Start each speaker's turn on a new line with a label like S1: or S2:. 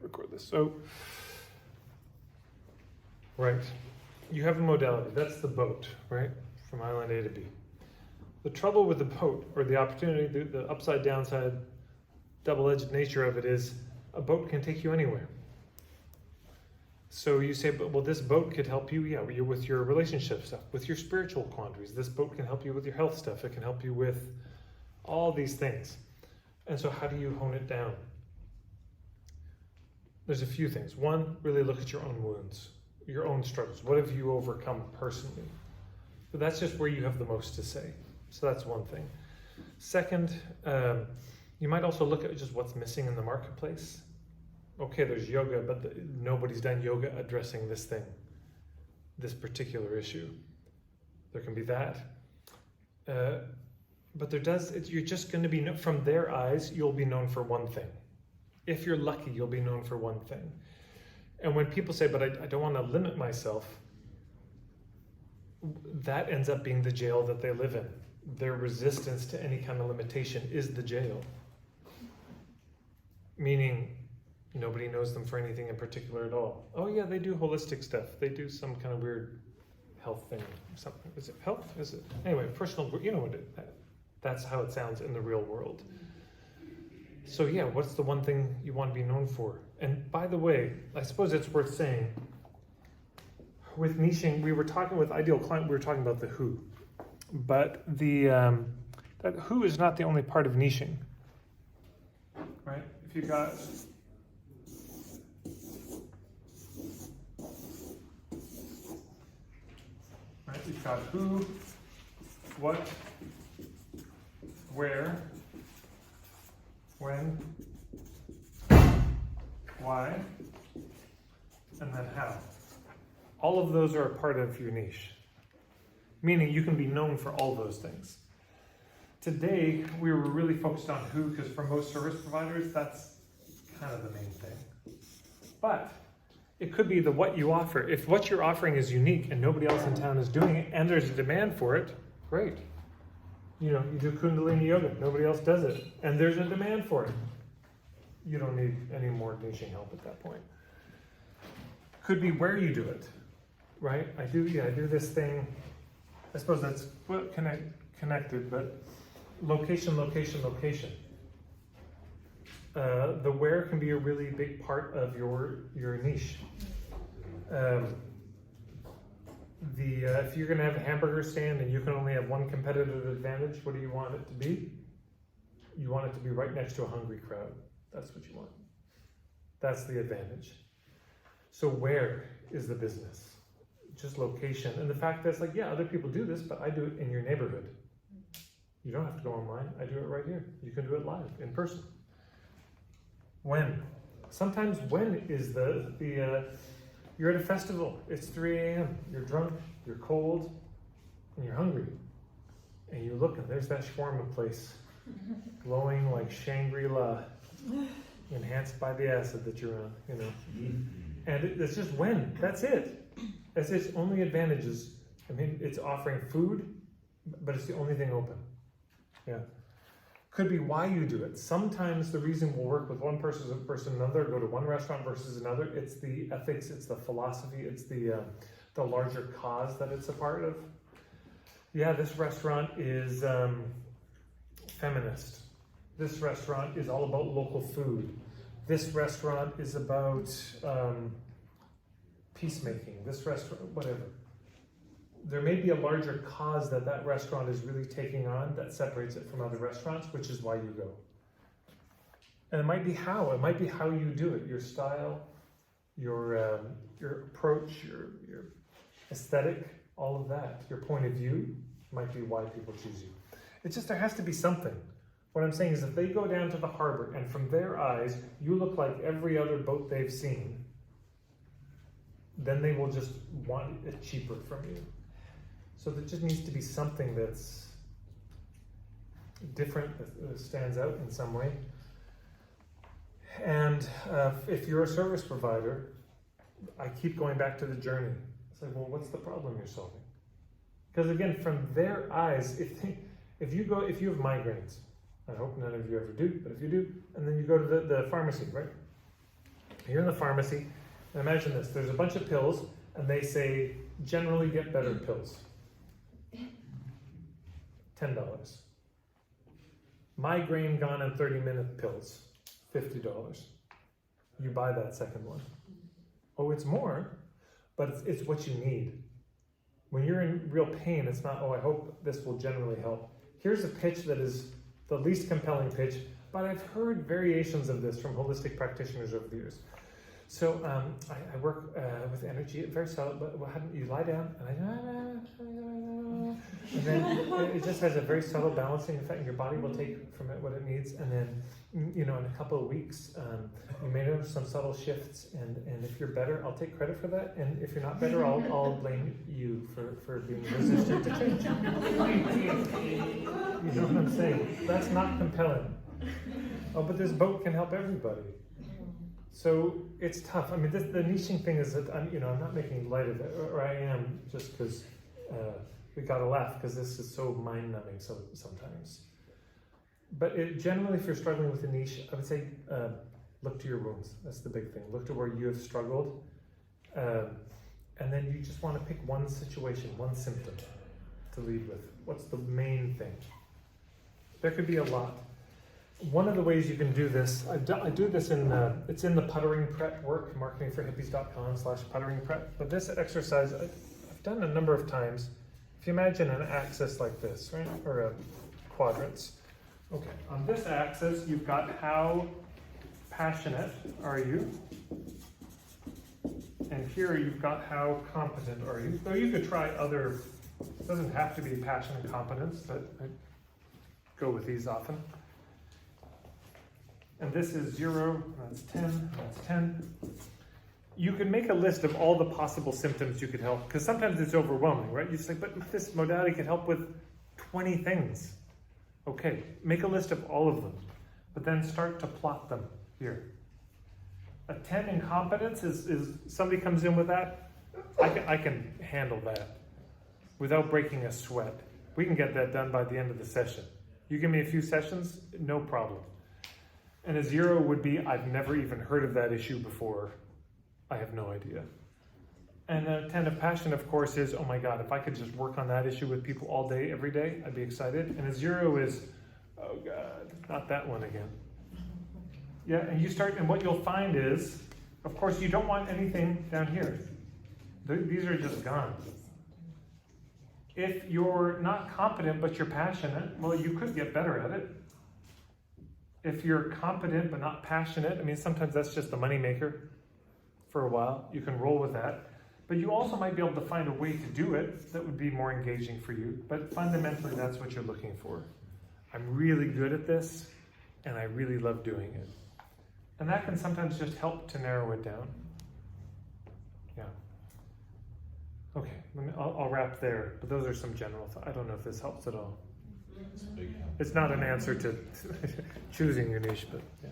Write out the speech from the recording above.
S1: record this. So, right, you have a modality. That's the boat, right, from island A to B. The trouble with the boat, or the opportunity, the upside, downside, double-edged nature of it is a boat can take you anywhere. So you say, but well, this boat could help you, yeah, with your relationship stuff, with your spiritual quandaries. This boat can help you with your health stuff. It can help you with all these things. And so how do you hone it down? There's a few things. One, really look at your own wounds, your own struggles. What have you overcome personally? But that's just where you have the most to say. So that's one thing. Second, you might also look at just what's missing in the marketplace. Okay, there's yoga, but nobody's done yoga addressing this thing, this particular issue. There can be that. But you're just going to be, from their eyes, you'll be known for one thing. If you're lucky, you'll be known for one thing. And when people say, but I don't want to limit myself, that ends up being the jail that they live in. Their resistance to any kind of limitation is the jail. Meaning, nobody knows them for anything in particular at all. Oh yeah, they do holistic stuff. They do some kind of weird health thing. Something. Is it health? Is it? Anyway, personal, you know what that's how it sounds in the real world. So yeah, what's the one thing you want to be known for? And by the way, I suppose it's worth saying, with niching, we were talking with Ideal Client, we were talking about the who. But that who is not the only part of niching, right? If you got you've got who, what, where, when, why, and then how. All of those are a part of your niche, meaning you can be known for all those things. Today, we were really focused on who, because for most service providers, that's kind of the main thing. But it could be the what you offer. If what you're offering is unique and nobody else in town is doing it, and there's a demand for it, great. You do Kundalini yoga, nobody else does it, and there's a demand for it. You don't need any more niching help at that point. Could be where you do it, right? I do this thing. I suppose that's connected, but location. The where can be a really big part of your niche. If you're going to have a hamburger stand and you can only have one competitive advantage, what do you want it to be? You want it to be right next to a hungry crowd. That's what you want. That's the advantage. So where is the business? Just location. And the fact that it's like, yeah, other people do this, but I do it in your neighborhood. You don't have to go online. I do it right here. You can do it live, in person. When? Sometimes when is you're at a festival, it's 3 a.m., you're drunk, you're cold, and you're hungry. And you look and there's that shawarma place, glowing like Shangri-La, enhanced by the acid that you're on, And it's just when, that's it. That's its only advantages. I mean, it's offering food, but it's the only thing open. Yeah. Could be why you do it. Sometimes the reason we'll work with one person versus another, go to one restaurant versus another, it's the ethics, it's the philosophy, it's the larger cause that it's a part of. Yeah, this restaurant is feminist. This restaurant is all about local food. This restaurant is about peacemaking. This restaurant, whatever. There may be a larger cause that restaurant is really taking on that separates it from other restaurants, which is why you go. And it might be how you do it, your style, your approach, your aesthetic, all of that. Your point of view might be why people choose you. It's just there has to be something. What I'm saying is if they go down to the harbor and from their eyes, you look like every other boat they've seen, then they will just want it cheaper from you. So there just needs to be something that's different, that stands out in some way. And if you're a service provider, I keep going back to the journey. It's like, well, what's the problem you're solving? Because again, from their eyes, if you have migraines, I hope none of you ever do, but if you do, and then you go to the pharmacy, right? You're in the pharmacy, and imagine this, there's a bunch of pills, and they say, generally get better pills. $10. Migraine gone in 30-minute pills, $50. You buy that second one. Oh, it's more, but it's what you need. When you're in real pain, it's not, oh, I hope this will generally help. Here's a pitch that is the least compelling pitch, but I've heard variations of this from holistic practitioners over the years. So I work with energy, very subtle, but what happens, you lie down, and then it just has a very subtle balancing effect, and your body will take from it what it needs, and then, in a couple of weeks, you may notice some subtle shifts, and if you're better, I'll take credit for that, and if you're not better, I'll blame you for being resistant to change. You know what I'm saying? That's not compelling. Oh, but this boat can help everybody. So it's tough. I mean, the niching thing is that I'm not making light of it, or I am, just because we gotta laugh because this is so mind-numbing sometimes. But generally, if you're struggling with a niche, I would say look to your wounds. That's the big thing. Look to where you have struggled, and then you just want to pick one situation, one symptom to lead with. What's the main thing? There could be a lot. One of the ways you can do this, I do this it's in the puttering prep work, marketingforhippies.com/puttering prep. But this exercise I've done a number of times. If you imagine an axis like this, right, or a quadrants. Okay, on this axis you've got how passionate are you, and here you've got how competent are you. So you could try other. It doesn't have to be passion and competence, but I go with these often. And this is 0, that's 10, that's 10. You can make a list of all the possible symptoms you could help, because sometimes it's overwhelming, right? You say, but this modality can help with 20 things. Okay, make a list of all of them, but then start to plot them here. A 10 incompetence is somebody comes in with that, I can handle that without breaking a sweat. We can get that done by the end of the session. You give me a few sessions, no problem. And a 0 would be, I've never even heard of that issue before. I have no idea. And a 10 of passion, of course, is, oh my God, if I could just work on that issue with people all day, every day, I'd be excited. And a 0 is, oh God, not that one again. Yeah, and you start, and what you'll find is, of course, you don't want anything down here. These are just gone. If you're not competent, but you're passionate, well, you could get better at it. If you're competent but not passionate, I mean, sometimes that's just the moneymaker for a while. You can roll with that. But you also might be able to find a way to do it that would be more engaging for you. But fundamentally, that's what you're looking for. I'm really good at this, and I really love doing it. And that can sometimes just help to narrow it down. Yeah. Okay, I'll wrap there. But those are some general thoughts. I don't know if this helps at all. It's not an answer to choosing your niche, but yeah.